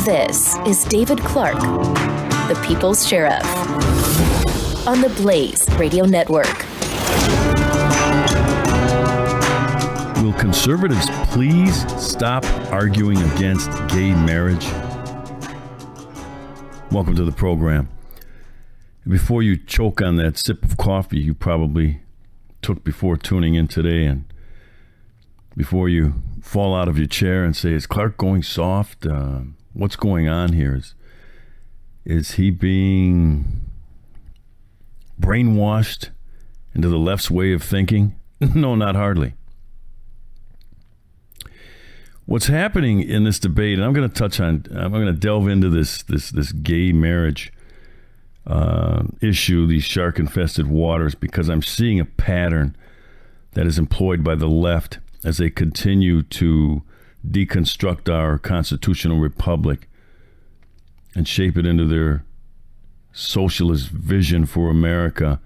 This is David Clark, the People's Sheriff, on the Blaze Radio Network. Will conservatives please stop arguing against gay marriage? Welcome to the program. Before you choke on that sip of coffee you probably took before tuning in today, and before you fall out of your chair and say, is Clark going soft? What's going on here? Is he being brainwashed into the left's way of thinking? No, not hardly. What's happening in this debate, and I'm going to delve into this gay marriage issue, these shark-infested waters, because I'm seeing a pattern that is employed by the left as they continue to deconstruct our constitutional republic and shape it into their socialist vision for America.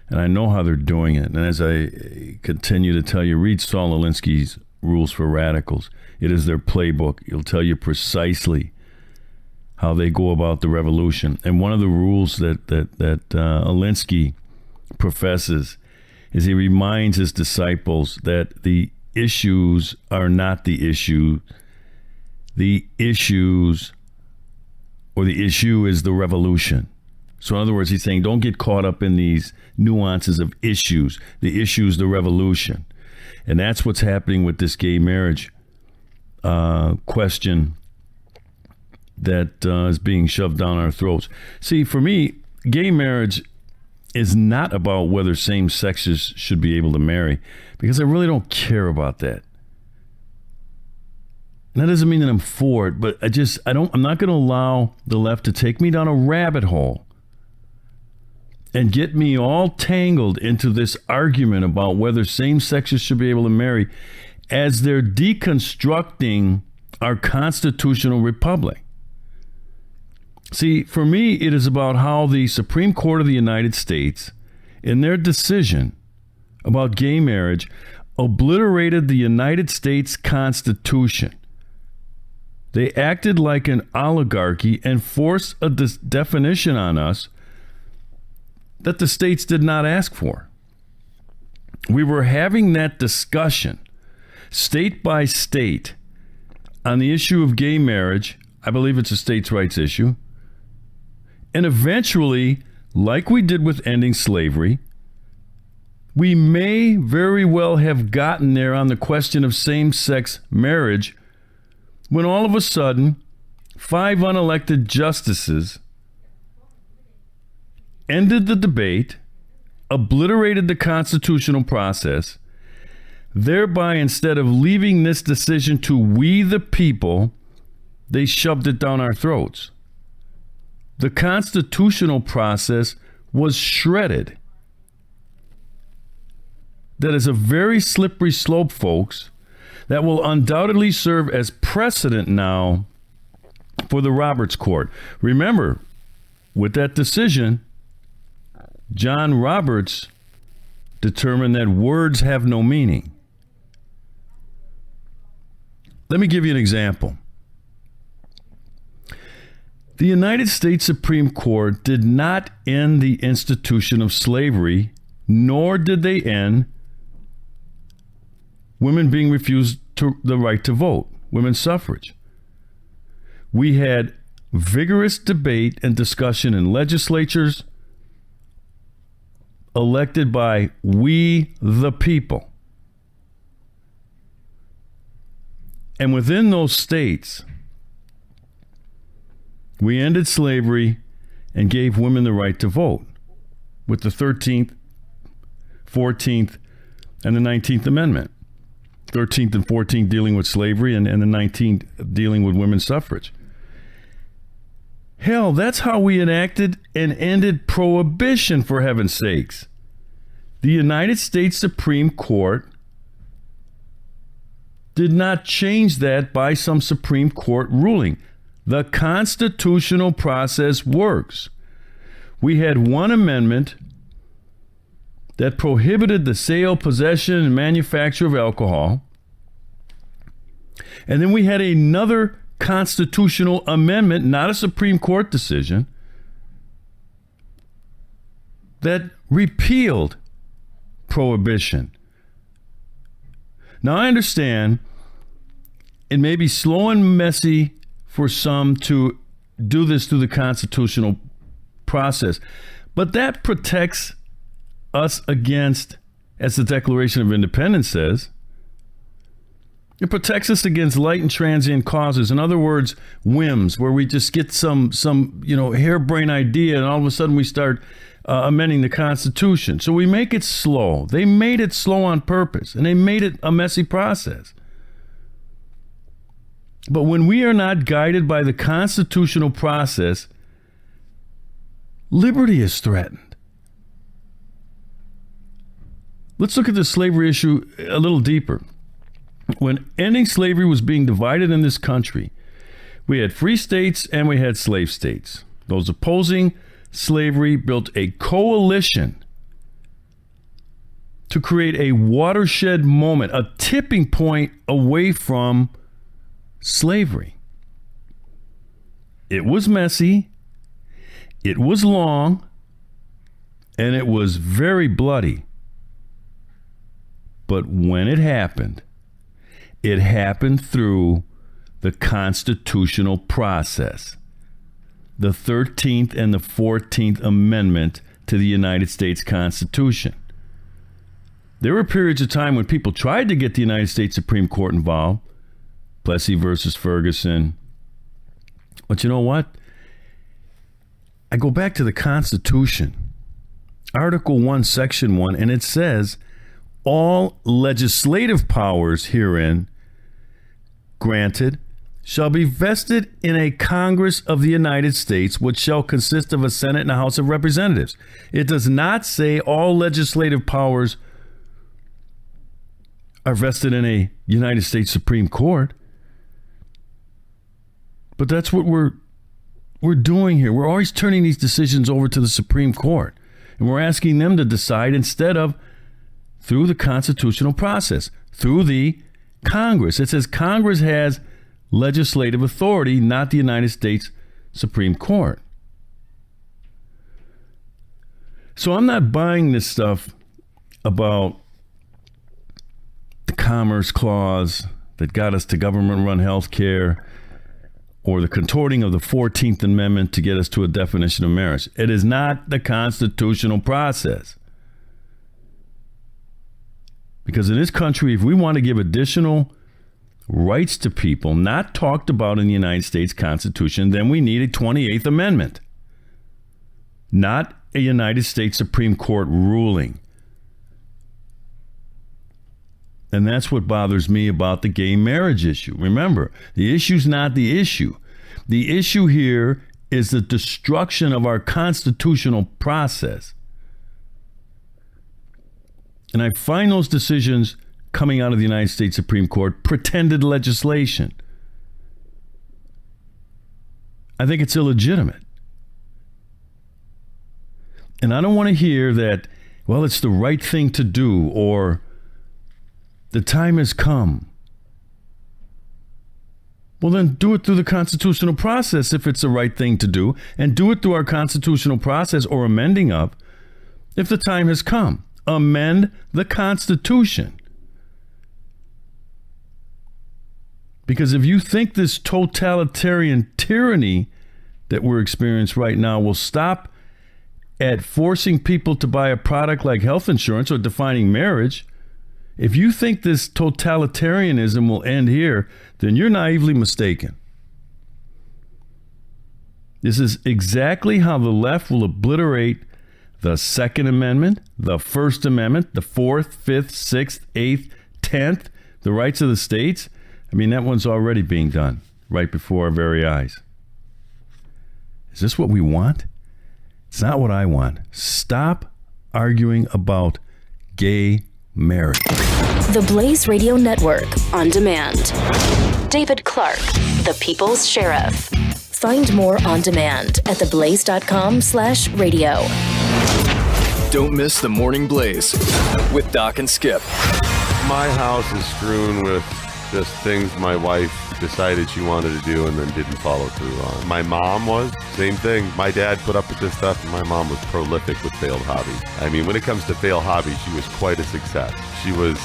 And I know how they're doing it. And as I continue to tell you, read Saul Alinsky's Rules for Radicals. It is their playbook. It'll tell you precisely how they go about the revolution. And one of the rules that Alinsky professes is he reminds his disciples that the issues are not the issue. The issues, or the issue, is the revolution. So in other words, he's saying don't get caught up in these nuances of issues. The issue is the revolution. And that's what's happening with this gay marriage question that is being shoved down our throats. See, for me, gay marriage is not about whether same sexes should be able to marry, because I really don't care about that. And that doesn't mean that I'm for it, but I'm not going to allow the left to take me down a rabbit hole and get me all tangled into this argument about whether same sexes should be able to marry as they're deconstructing our constitutional republic. See, for me, it is about how the Supreme Court of the United States, in their decision about gay marriage, obliterated the United States Constitution. They acted like an oligarchy and forced a definition on us that the states did not ask for. We were having that discussion state by state on the issue of gay marriage. I believe it's a states' rights issue. And eventually, like we did with ending slavery, we may very well have gotten there on the question of same-sex marriage when all of a sudden 5 unelected justices ended the debate, obliterated the constitutional process, thereby, instead of leaving this decision to we the people, they shoved it down our throats. The constitutional process was shredded. That is a very slippery slope, folks, that will undoubtedly serve as precedent now for the Roberts Court. Remember, with that decision, John Roberts determined that words have no meaning. Let me give you an example. The United States Supreme Court did not end the institution of slavery, nor did they end women being refused the right to vote, women's suffrage. We had vigorous debate and discussion in legislatures elected by we the people. And within those states, we ended slavery and gave women the right to vote with the 13th, 14th, and the 19th Amendment. 13th and 14th dealing with slavery, and the 19th dealing with women's suffrage. Hell, that's how we enacted and ended prohibition, for heaven's sakes. The United States Supreme Court did not change that by some Supreme Court ruling. The constitutional process works. We had one amendment that prohibited the sale, possession, and manufacture of alcohol. And then we had another constitutional amendment, not a Supreme Court decision, that repealed prohibition. Now, I understand it may be slow and messy for some to do this through the constitutional process, but that protects us against, as the Declaration of Independence says, it protects us against light and transient causes. In other words, whims, where we just get some harebrained idea and all of a sudden we start amending the Constitution. So we make it slow. They made it slow on purpose, and they made it a messy process. But when we are not guided by the constitutional process, liberty is threatened. Let's look at the slavery issue a little deeper. When ending slavery was being divided in this country, we had free states and we had slave states. Those opposing slavery built a coalition to create a watershed moment, a tipping point away from slavery. It was messy, it was long, and it was very bloody. But when it happened through the constitutional process. The 13th and the 14th Amendment to the United States Constitution. There were periods of time when people tried to get the United States Supreme Court involved. Plessy versus Ferguson. But you know what? I go back to the Constitution. Article 1, Section 1, and it says, all legislative powers herein granted shall be vested in a Congress of the United States, which shall consist of a Senate and a House of Representatives. It does not say all legislative powers are vested in a United States Supreme Court. But that's what we're doing here. We're always turning these decisions over to the Supreme Court. And we're asking them to decide instead of through the constitutional process, through the Congress. It says Congress has legislative authority, not the United States Supreme Court. So I'm not buying this stuff about the Commerce Clause that got us to government-run health care or the contorting of the 14th Amendment to get us to a definition of marriage. It is not the constitutional process. Because in this country, if we want to give additional rights to people not talked about in the United States Constitution, then we need a 28th Amendment, not a United States Supreme Court ruling. And that's what bothers me about the gay marriage issue. Remember, the issue's not the issue. The issue here is the destruction of our constitutional process. And I find those decisions coming out of the United States Supreme Court pretended legislation. I think it's illegitimate. And I don't want to hear that, well, it's the right thing to do, or the time has come. Well, then do it through the constitutional process if it's the right thing to do, and do it through our constitutional process or amending of if the time has come. Amend the Constitution. Because if you think this totalitarian tyranny that we're experiencing right now will stop at forcing people to buy a product like health insurance or defining marriage, if you think this totalitarianism will end here, then you're naively mistaken. This is exactly how the left will obliterate the Second Amendment, the First Amendment, the Fourth, Fifth, Sixth, Eighth, 10th, the rights of the states. I mean, that one's already being done right before our very eyes. Is this what we want? It's not what I want. Stop arguing about gay marriage. The Blaze Radio Network on demand. David Clark, the People's Sheriff. Find more on demand at theblaze.com/radio. Don't miss the Morning Blaze with Doc and Skip. My house is strewn with just things my wife decided she wanted to do and then didn't follow through on. My mom was, same thing. My dad put up with this stuff, and my mom was prolific with failed hobbies. I mean, when it comes to failed hobbies, she was quite a success. She was,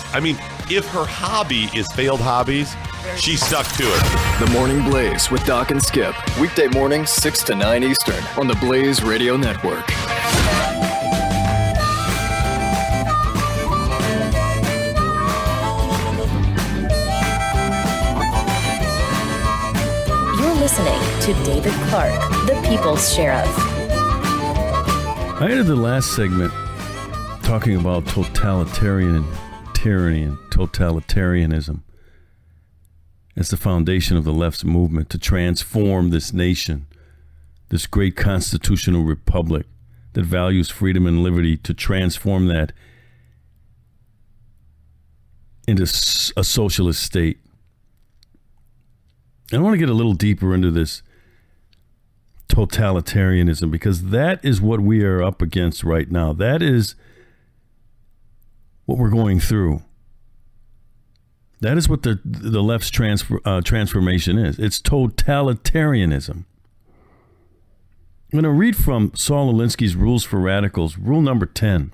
if her hobby is failed hobbies, she stuck to it. The Morning Blaze with Doc and Skip. Weekday mornings, 6 to 9 Eastern on the Blaze Radio Network. Listening to David Clark, the People's Sheriff. I ended the last segment talking about totalitarian tyranny and totalitarianism as the foundation of the left's movement to transform this nation, this great constitutional republic that values freedom and liberty, to transform that into a socialist state. I want to get a little deeper into this totalitarianism, because that is what we are up against right now. That is what we're going through. That is what the left's transformation is. It's totalitarianism. I'm going to read from Saul Alinsky's Rules for Radicals, rule number 10.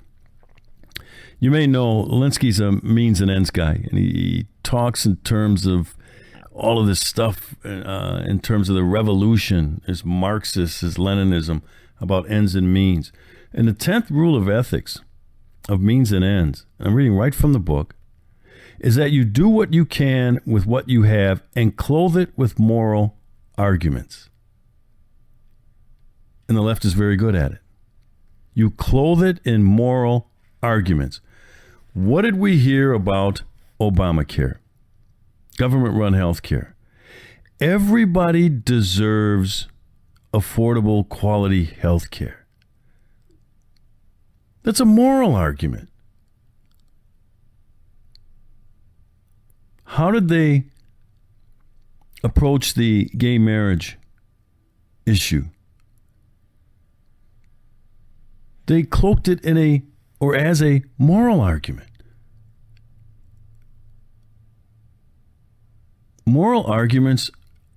You may know Alinsky's a means and ends guy, and he talks in terms of all of this stuff in terms of the revolution, is Marxist, is Leninism, about ends and means. And the 10th rule of ethics of means and ends, I'm reading right from the book, is that you do what you can with what you have and clothe it with moral arguments. And the left is very good at it. You clothe it in moral arguments. What did we hear about Obamacare? Government-run health care. Everybody deserves affordable, quality health care. That's a moral argument. How did they approach the gay marriage issue? They cloaked it as a moral argument. Moral arguments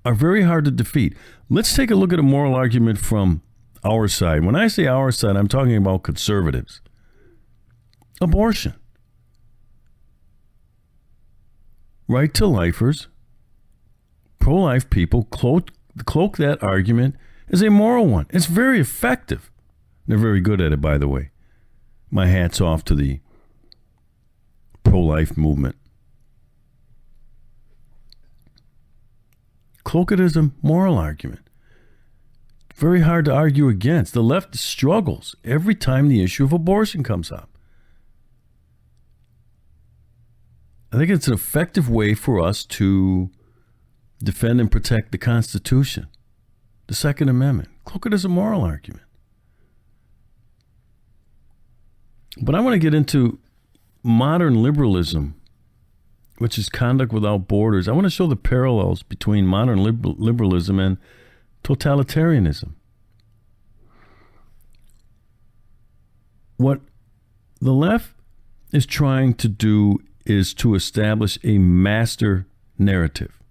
are very hard to defeat. Let's take a look at a moral argument from our side. When I say our side, I'm talking about conservatives. Abortion. Right to lifers, pro-life people cloak that argument as a moral one. It's very effective. They're very good at it, by the way. My hat's off to the pro-life movement. Cloak it as a moral argument. Very hard to argue against. The left struggles every time the issue of abortion comes up. I think it's an effective way for us to defend and protect the Constitution, the Second Amendment. Cloak it as a moral argument. But I want to get into modern liberalism, which is conduct without borders. I want to show the parallels between modern liberalism and totalitarianism. What the left is trying to do is to establish a master narrative.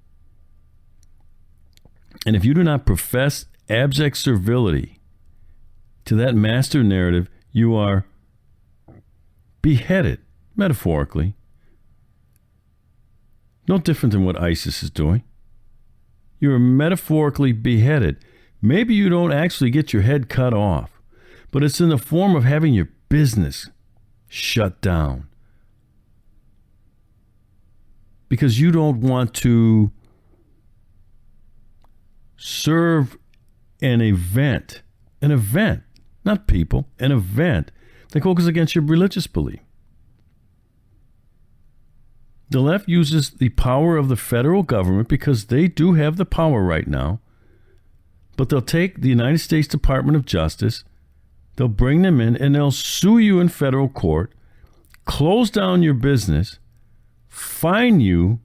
And if you do not profess abject servility to that master narrative, you are beheaded, metaphorically. No different than what ISIS is doing. You are metaphorically beheaded. Maybe you don't actually get your head cut off, but it's in the form of having your business shut down. Because you don't want to serve an event, not people, an event that goes against your religious belief. The left uses the power of the federal government because they do have the power right now. But they'll take the United States Department of Justice, they'll bring them in, and they'll sue you in federal court, close down your business, fine you,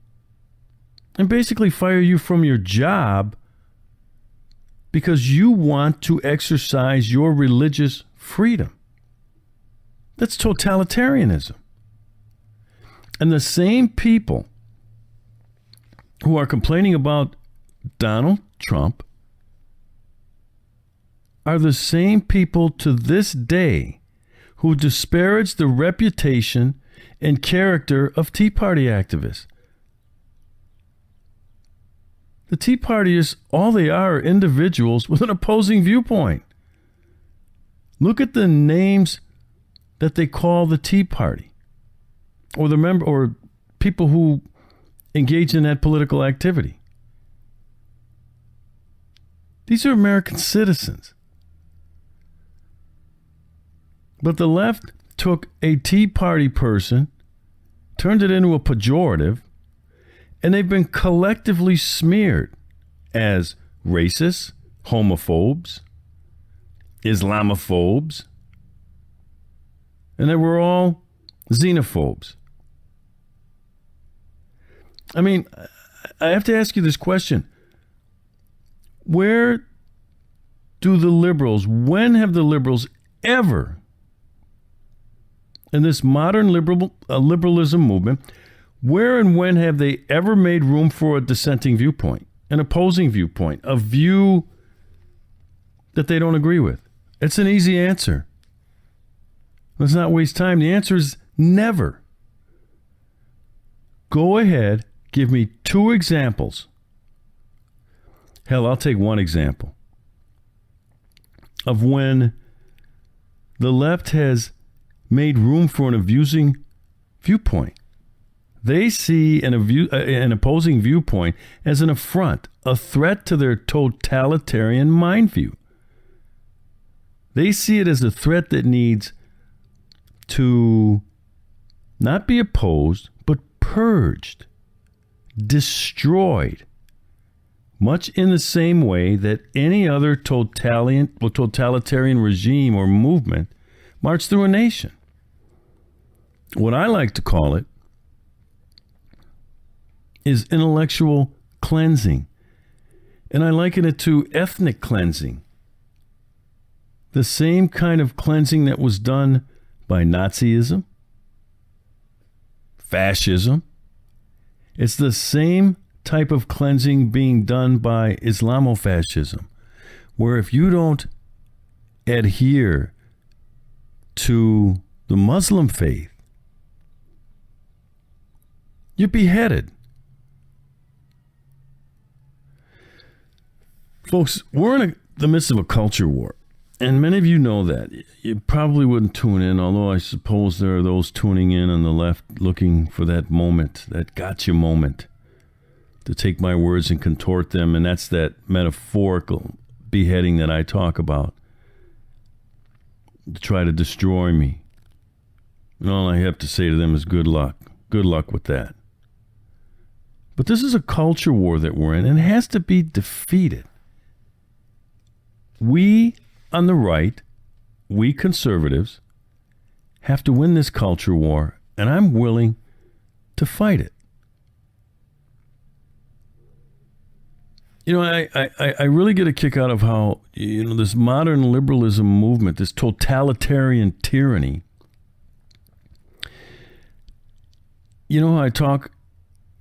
and basically fire you from your job because you want to exercise your religious freedom. That's totalitarianism. And the same people who are complaining about Donald Trump are the same people to this day who disparage the reputation and character of Tea Party activists. The Tea Partiers, all they are individuals with an opposing viewpoint. Look at the names that they call the Tea Party, or the member, or people who engage in that political activity. These are American citizens. But the left took a Tea Party person, turned it into a pejorative, and they've been collectively smeared as racists, homophobes, Islamophobes, and they were all xenophobes. I mean, I have to ask you this question. Where do the liberals, when have the liberals ever, in this modern liberalism movement, where and when have they ever made room for a dissenting viewpoint, an opposing viewpoint, a view that they don't agree with? It's an easy answer. Let's not waste time. The answer is never. Go ahead, give me 2 examples. Hell, I'll take 1 example of when the left has made room for an abusing viewpoint. They see an opposing viewpoint as an affront, a threat to their totalitarian mind view. They see it as a threat that needs to not be opposed, but purged, destroyed, much in the same way that any other totalitarian regime or movement marched through a nation. What I like to call it is intellectual cleansing. And I liken it to ethnic cleansing. The same kind of cleansing that was done by Nazism, fascism. It's the same type of cleansing being done by Islamofascism, where if you don't adhere to the Muslim faith, you're beheaded. Folks, we're in the midst of a culture war. And many of you know that. You probably wouldn't tune in, although I suppose there are those tuning in on the left looking for that moment, that gotcha moment, to take my words and contort them. And that's that metaphorical beheading that I talk about, to try to destroy me. And all I have to say to them is good luck. Good luck with that. But this is a culture war that we're in, and it has to be defeated. We on the right, we conservatives, have to win this culture war, and I'm willing to fight it. You know, I really get a kick out of how, you know, this modern liberalism movement, this totalitarian tyranny, you know how I talk,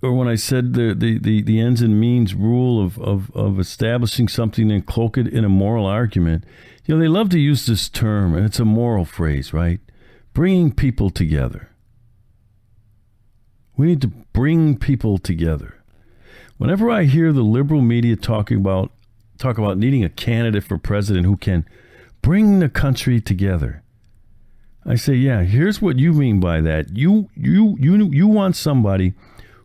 or when I said the ends and means rule of establishing something and cloak it in a moral argument. You know, they love to use this term, and it's a moral phrase, right? Bringing people together. We need to bring people together. Whenever I hear the liberal media talk about needing a candidate for president who can bring the country together, I say, yeah, here's what you mean by that. You want somebody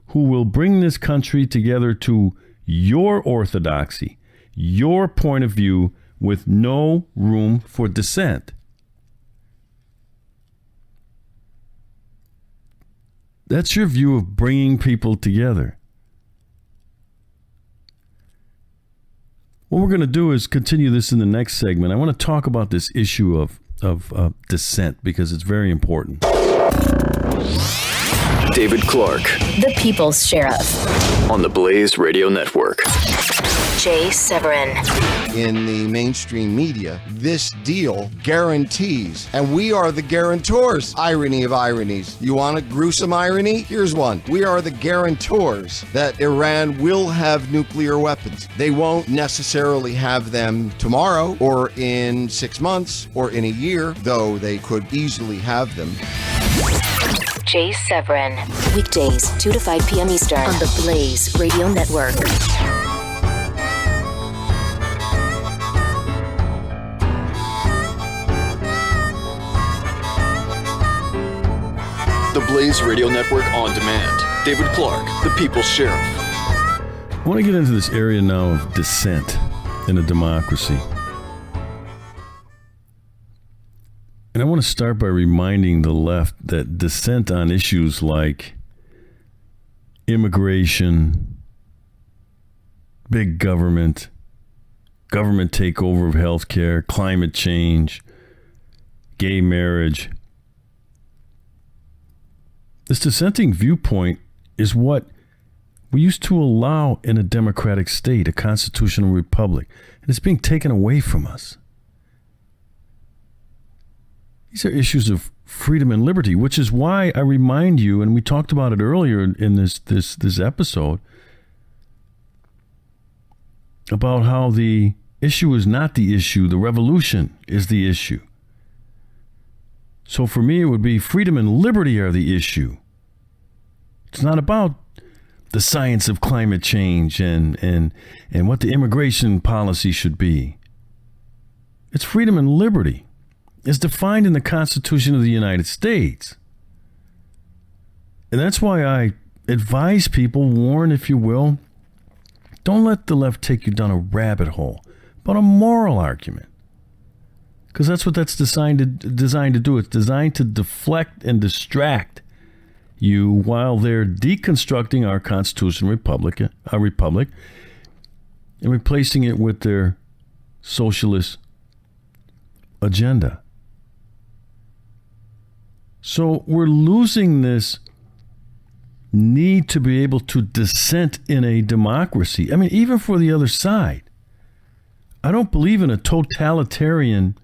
who will bring this country together to your orthodoxy, your point of view, with no room for dissent. That's your view of bringing people together. What we're going to do is continue this in the next segment. I want to talk about this issue of dissent because it's very important. David Clark, The People's Sheriff. on the Blaze Radio Network. Jay Severin. In the mainstream media, this deal guarantees, and we are the guarantors. Irony of ironies. You want a gruesome irony? Here's one. We are the guarantors that Iran will have nuclear weapons. They won't necessarily have them tomorrow or in 6 months or in a year, though they could easily have them. Jay Severin. Weekdays, 2 to 5 p.m. Eastern on the Blaze Radio Network. The Blaze Radio Network on demand. David Clark, the People's Sheriff. I want to get into this area now of dissent in a democracy. And I want to start by reminding the left that dissent on issues like immigration, big government, government takeover of healthcare, climate change, gay marriage. This dissenting viewpoint is what we used to allow in a democratic state, a constitutional republic, and it's being taken away from us. These are issues of freedom and liberty, which is why I remind you, and we talked about it earlier in this episode, about how the issue is not the issue, the revolution is the issue. So for me, it would be freedom and liberty are the issue. It's not about the science of climate change and what the immigration policy should be. It's freedom and liberty. It's defined in the Constitution of the United States. And that's why I advise people, warn, if you will, don't let the left take you down a rabbit hole about a moral argument. Because that's what that's designed to do. It's designed to deflect and distract you while they're deconstructing our constitutional republic, and replacing it with their socialist agenda. So we're losing this need to be able to dissent in a democracy. I mean, even for the other side. I don't believe in a totalitarian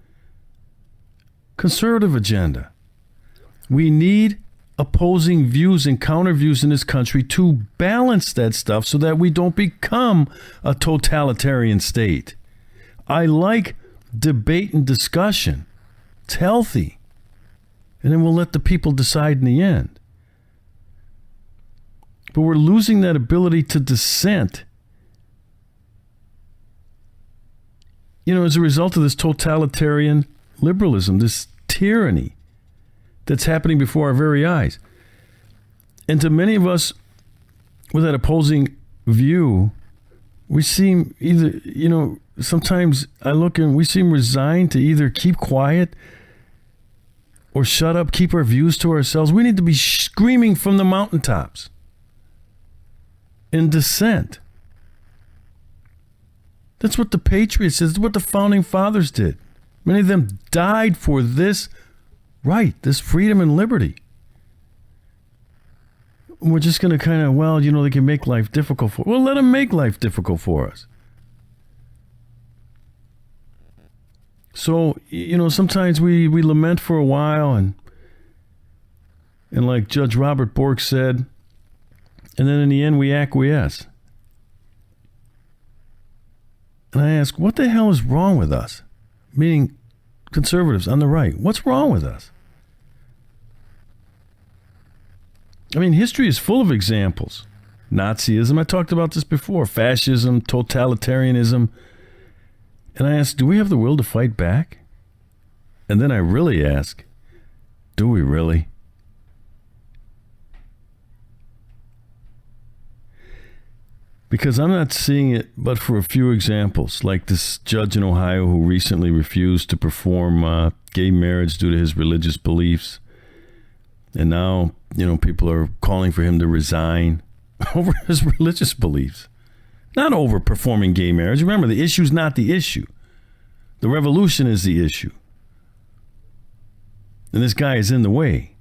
conservative agenda. We need opposing views and counter views in this country to balance that stuff so that we don't become a totalitarian state. I like debate and discussion. It's healthy. And then we'll let the people decide in the end. But we're losing that ability to dissent. You know, as a result of this totalitarian liberalism, this tyranny that's happening before our very eyes. And to many of us with that opposing view, we seem either, sometimes I look and we seem resigned to either keep quiet or shut up, keep our views to ourselves. We need to be screaming from the mountaintops in dissent. That's what the Patriots did. That's what the Founding Fathers did. Many of them died for this right, this freedom and liberty. We're just going to kind of, they can make life difficult for us. Well, let them make life difficult for us. So, sometimes we lament for a while and like Judge Robert Bork said, and then in the end we acquiesce. And I ask, what the hell is wrong with us? Meaning conservatives on the right. What's wrong with us? I mean, history is full of examples. Nazism, I talked about this before. Fascism, totalitarianism. And I ask, do we have the will to fight back? And then I really ask, do we really? Because I'm not seeing it but for a few examples, like this judge in Ohio who recently refused to perform gay marriage due to his religious beliefs. And now, people are calling for him to resign over his religious beliefs. Not over performing gay marriage. Remember, the issue's not the issue. The revolution is the issue. And this guy is in the way.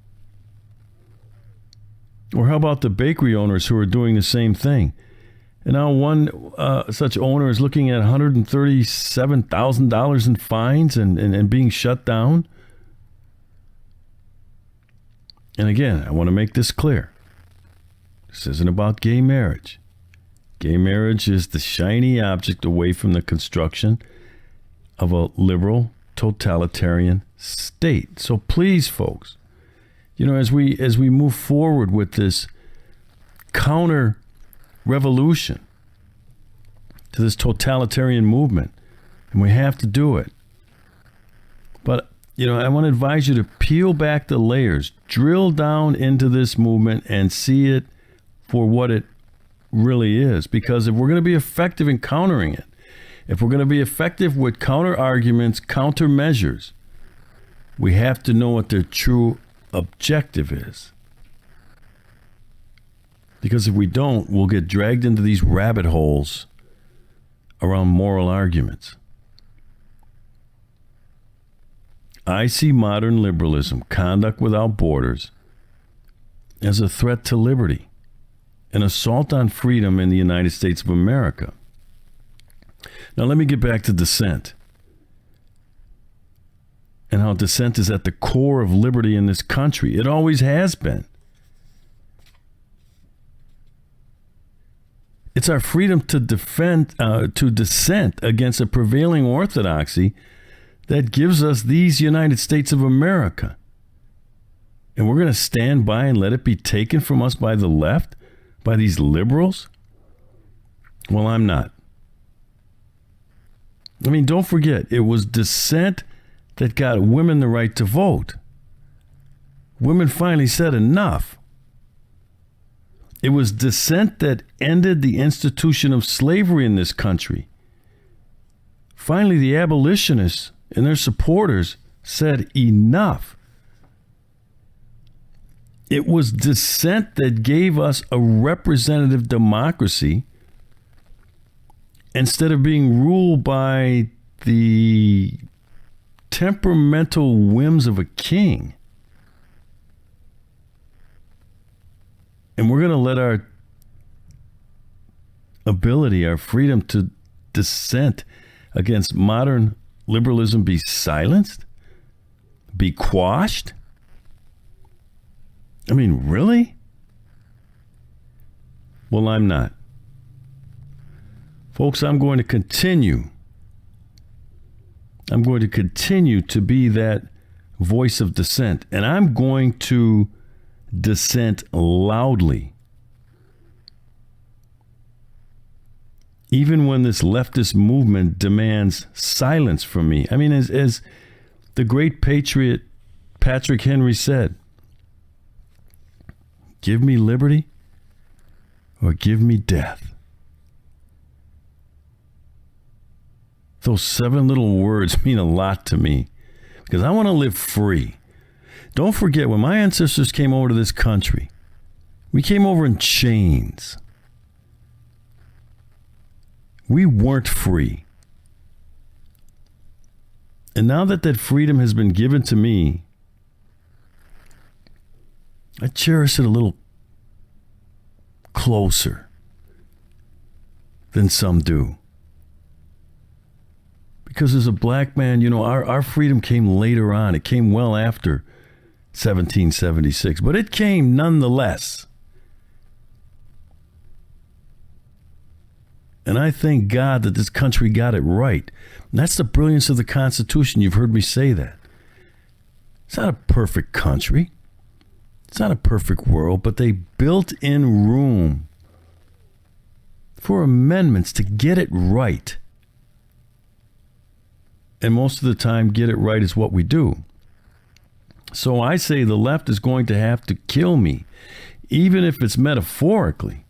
Or how about the bakery owners who are doing the same thing? And now one such owner is looking at $137,000 in fines and being shut down. And again, I want to make this clear. This isn't about gay marriage. Gay marriage is the shiny object away from the construction of a liberal, totalitarian state. So please, folks, as we move forward with this counter revolution to this totalitarian movement, and we have to do it. But I want to advise you to peel back the layers, drill down into this movement and see it for what it really is. Because if we're going to be effective in countering it, if we're going to be effective with counter arguments, counter measures, we have to know what their true objective is. Because if we don't, we'll get dragged into these rabbit holes around moral arguments. I see modern liberalism, conduct without borders, as a threat to liberty, an assault on freedom in the United States of America. Now let me get back to dissent and how dissent is at the core of liberty in this country. It always has been. It's our freedom to dissent against a prevailing orthodoxy that gives us these United States of America. And we're going to stand by and let it be taken from us by the left, by these liberals? Well, I'm not. I mean, don't forget, it was dissent that got women the right to vote. Women finally said enough. It was dissent that ended the institution of slavery in this country. Finally, the abolitionists and their supporters said enough. It was dissent that gave us a representative democracy instead of being ruled by the temperamental whims of a king. And we're going to let our ability, our freedom to dissent against modern liberalism be silenced? Be quashed? I mean, really? Well, I'm not. Folks, I'm going to continue. I'm going to continue to be that voice of dissent. And I'm going to dissent loudly. Even when this leftist movement demands silence from me. I mean, as the great patriot Patrick Henry said, give me liberty or give me death. Those 7 little words mean a lot to me because I want to live free. Don't forget, when my ancestors came over to this country, we came over in chains. We weren't free. And now that freedom has been given to me, I cherish it a little closer than some do. Because as a black man, our freedom came later on. It came well after 1776, but it came nonetheless. And I thank God that this country got it right. And that's the brilliance of the Constitution. You've heard me say that. It's not a perfect country. It's not a perfect world, but they built in room for amendments to get it right. And most of the time, get it right is what we do. So I say the left is going to have to kill me, even if it's metaphorically,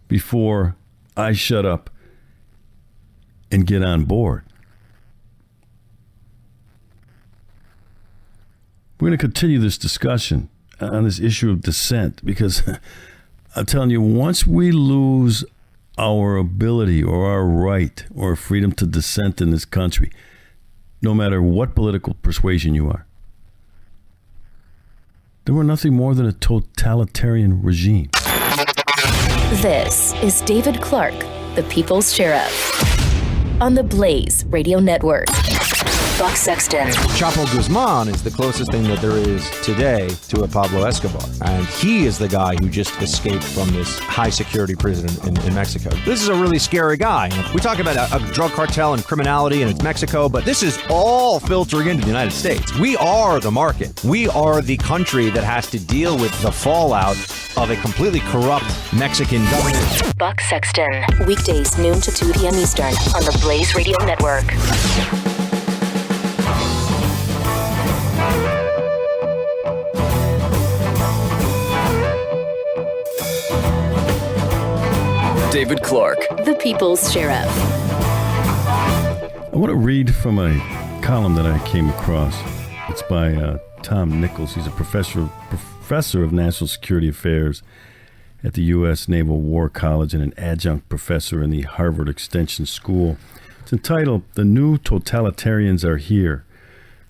before I shut up and get on board. We're going to continue this discussion on this issue of dissent because I'm telling you, once we lose our ability or our right or freedom to dissent in this country, no matter what political persuasion you are, They were nothing more than a totalitarian regime. This is David Clark, the People's Sheriff, on the Blaze Radio Network. Buck Sexton. Chapo Guzman is the closest thing that there is today to a Pablo Escobar. And he is the guy who just escaped from this high security prison in Mexico. This is a really scary guy. We talk about a drug cartel and criminality and it's Mexico, but this is all filtering into the United States. We are the market. We are the country that has to deal with the fallout of a completely corrupt Mexican government. Buck Sexton. Weekdays noon to 2 p.m. Eastern on the Blaze Radio Network. David Clark, the People's Sheriff. I want to read from a column that I came across. It's by Tom Nichols. He's a professor of national security affairs at the U.S. Naval War College and an adjunct professor in the Harvard Extension School. It's entitled, "The New Totalitarians Are Here."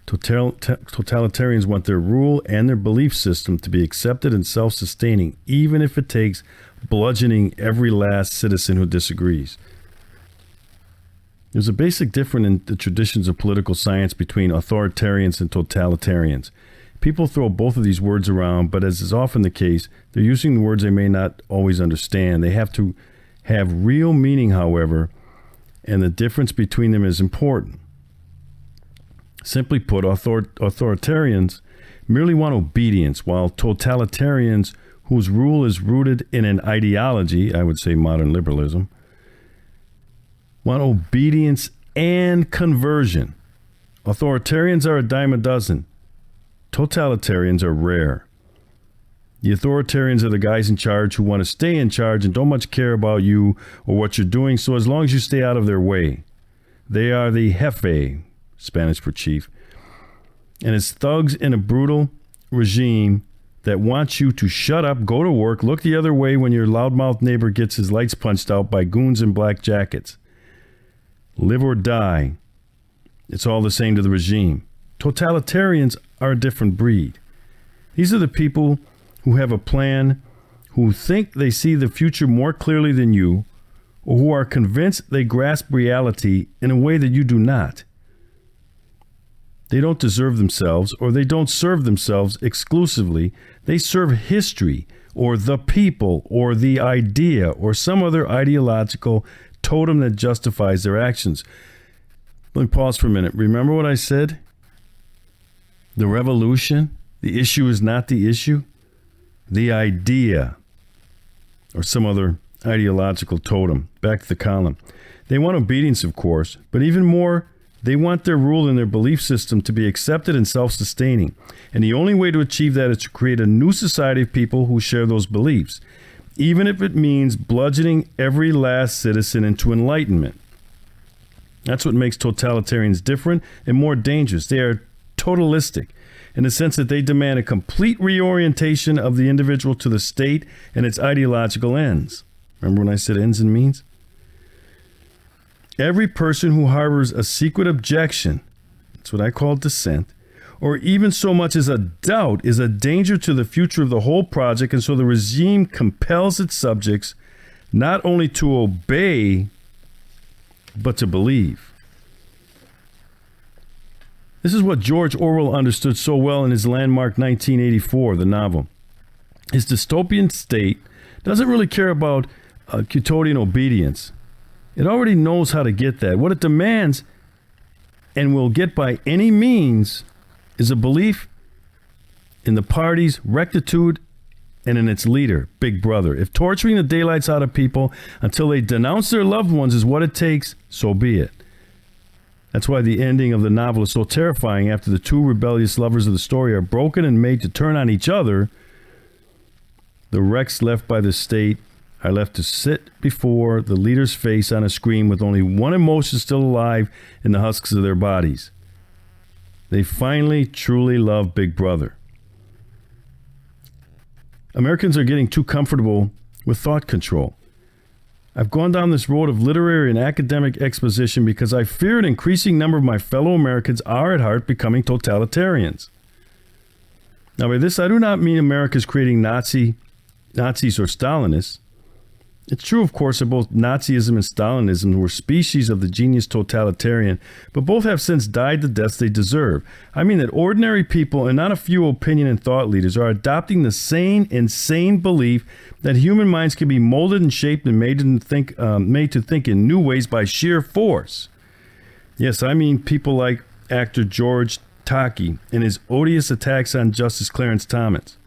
Totalitarians want their rule and their belief system to be accepted and self-sustaining, even if it takes bludgeoning every last citizen who disagrees. There's a basic difference in the traditions of political science between authoritarians and totalitarians. People throw both of these words around, but as is often the case, they're using the words they may not always understand. They have to have real meaning, however, and the difference between them is important. Simply put, authoritarians merely want obedience, while totalitarians, whose rule is rooted in an ideology, I would say modern liberalism, want obedience and conversion. Authoritarians are a dime a dozen. Totalitarians are rare. The authoritarians are the guys in charge who want to stay in charge and don't much care about you or what you're doing, so as long as you stay out of their way. They are the jefe, Spanish for chief, and it's thugs in a brutal regime that wants you to shut up, go to work, look the other way when your loudmouth neighbor gets his lights punched out by goons in black jackets. Live or die, it's all the same to the regime. Totalitarians are a different breed. These are the people who have a plan, who think they see the future more clearly than you, or who are convinced they grasp reality in a way that you do not. They don't deserve themselves, or they don't serve themselves exclusively. They serve history, or the people, or the idea, or some other ideological totem that justifies their actions. Let me pause for a minute. Remember what I said? The revolution, the issue is not the issue. The idea, or some other ideological totem. Back to the column. They want obedience, of course, but even more, they want their rule and their belief system to be accepted and self-sustaining. And the only way to achieve that is to create a new society of people who share those beliefs, even if it means bludgeoning every last citizen into enlightenment. That's what makes totalitarians different and more dangerous. They are totalistic in the sense that they demand a complete reorientation of the individual to the state and its ideological ends. Remember when I said ends and means? Every person who harbors a secret objection, that's what I call dissent, or even so much as a doubt, is a danger to the future of the whole project, and so the regime compels its subjects not only to obey, but to believe. This is what George Orwell understood so well in his landmark 1984, the novel. His dystopian state doesn't really care about quotidian obedience. It already knows how to get that. What it demands, and will get by any means, is a belief in the party's rectitude and in its leader, Big Brother. If torturing the daylights out of people until they denounce their loved ones is what it takes, so be it. That's why the ending of the novel is so terrifying. After the two rebellious lovers of the story are broken and made to turn on each other, the wrecks left by the state are left to sit before the leader's face on a screen with only one emotion still alive in the husks of their bodies. They finally truly love Big Brother. Americans are getting too comfortable with thought control. I've gone down this road of literary and academic exposition because I fear an increasing number of my fellow Americans are at heart becoming totalitarians. Now, by this, I do not mean America's creating Nazis or Stalinists. It's true, of course, that both Nazism and Stalinism were species of the genius totalitarian, but both have since died the deaths they deserve. I mean that ordinary people, and not a few opinion and thought leaders, are adopting the sane, insane belief that human minds can be molded and shaped and made to think in new ways by sheer force. Yes, I mean people like actor George Takei and his odious attacks on Justice Clarence Thomas.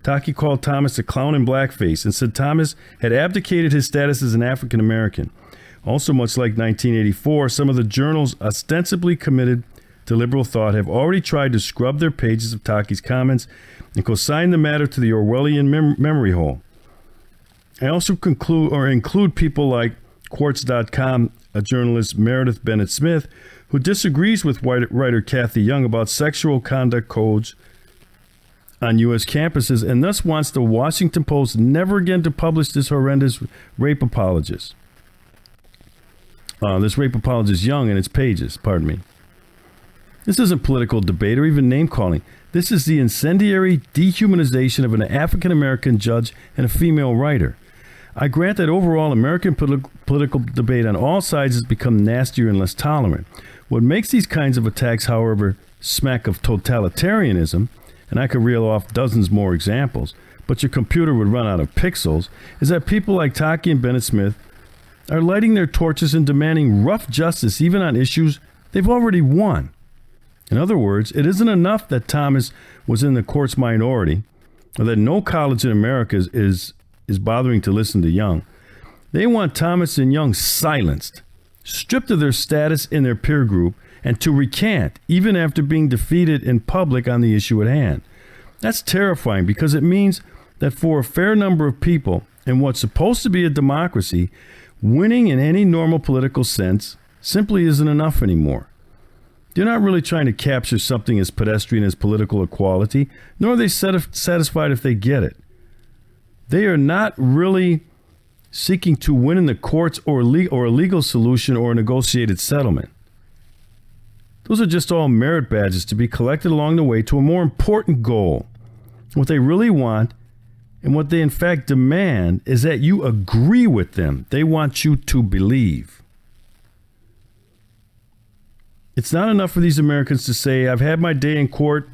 Takei called Thomas a clown in blackface and said Thomas had abdicated his status as an African American. Also, much like 1984, some of the journals ostensibly committed to liberal thought have already tried to scrub their pages of Takei's comments and consign the matter to the Orwellian memory hole. I also include people like Quartz.com, a journalist Meredith Bennett Smith, who disagrees with writer Kathy Young about sexual conduct codes on U.S. campuses and thus wants the Washington Post never again to publish this horrendous rape apologist. This rape apologist Young in its pages, pardon me. This isn't political debate or even name-calling. This is the incendiary dehumanization of an African-American judge and a female writer. I grant that overall American political debate on all sides has become nastier and less tolerant. What makes these kinds of attacks, however, smack of totalitarianism, and I could reel off dozens more examples, but your computer would run out of pixels, is that people like Takei and Bennett Smith are lighting their torches and demanding rough justice even on issues they've already won. In other words, it isn't enough that Thomas was in the court's minority, or that no college in America is bothering to listen to Young. They want Thomas and Young silenced, stripped of their status in their peer group, and to recant, even after being defeated in public on the issue at hand. That's terrifying because it means that for a fair number of people in what's supposed to be a democracy, winning in any normal political sense simply isn't enough anymore. They're not really trying to capture something as pedestrian as political equality, nor are they satisfied if they get it. They are not really seeking to win in the courts or a legal solution or a negotiated settlement. Those are just all merit badges to be collected along the way to a more important goal. What they really want, and what they in fact demand, is that you agree with them. They want you to believe. It's not enough for these Americans to say, I've had my day in court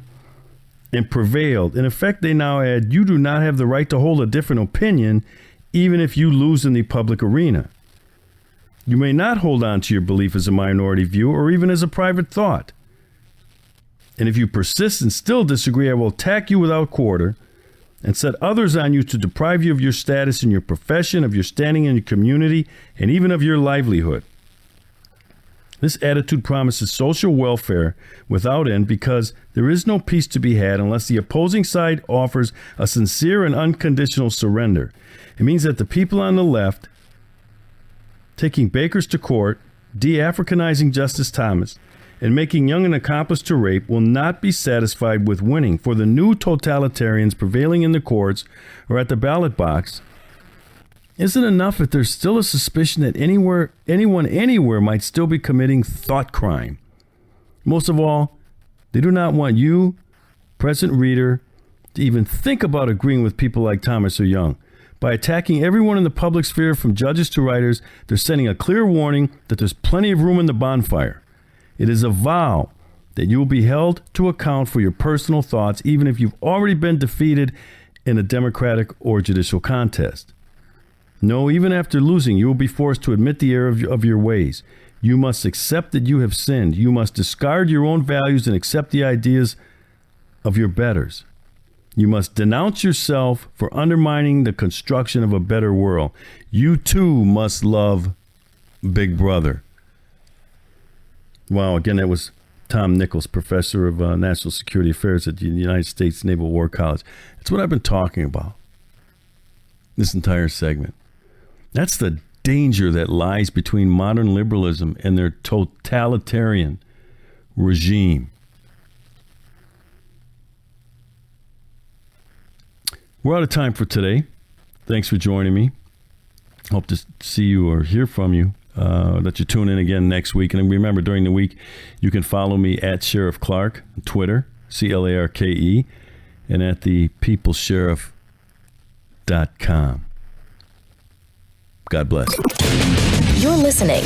and prevailed. In effect, they now add, you do not have the right to hold a different opinion, even if you lose in the public arena. You may not hold on to your belief as a minority view or even as a private thought. And if you persist and still disagree, I will attack you without quarter and set others on you to deprive you of your status in your profession, of your standing in your community, and even of your livelihood. This attitude promises social welfare without end because there is no peace to be had unless the opposing side offers a sincere and unconditional surrender. It means that the people on the left, taking Bakers to court, de-Africanizing Justice Thomas, and making Young an accomplice to rape, will not be satisfied with winning, for the new totalitarians prevailing in the courts or at the ballot box isn't enough if there's still a suspicion that anyone anywhere might still be committing thought crime. Most of all, they do not want you, present reader, to even think about agreeing with people like Thomas or Young. By attacking everyone in the public sphere, from judges to writers, they're sending a clear warning that there's plenty of room in the bonfire. It is a vow that you will be held to account for your personal thoughts, even if you've already been defeated in a democratic or judicial contest. No, even after losing, you will be forced to admit the error of your ways. You must accept that you have sinned. You must discard your own values and accept the ideas of your betters. You must denounce yourself for undermining the construction of a better world. You too must love Big Brother. Wow, again, that was Tom Nichols, professor of National Security Affairs at the United States Naval War College. That's what I've been talking about this entire segment. That's the danger that lies between modern liberalism and their totalitarian regime. We're out of time for today. Thanks for joining me. Hope to see you or hear from you. Let you tune in again next week. And remember, during the week, you can follow me at Sheriff Clark on Twitter, CLARKE. and at thepeoplessheriff.com. God bless. You're listening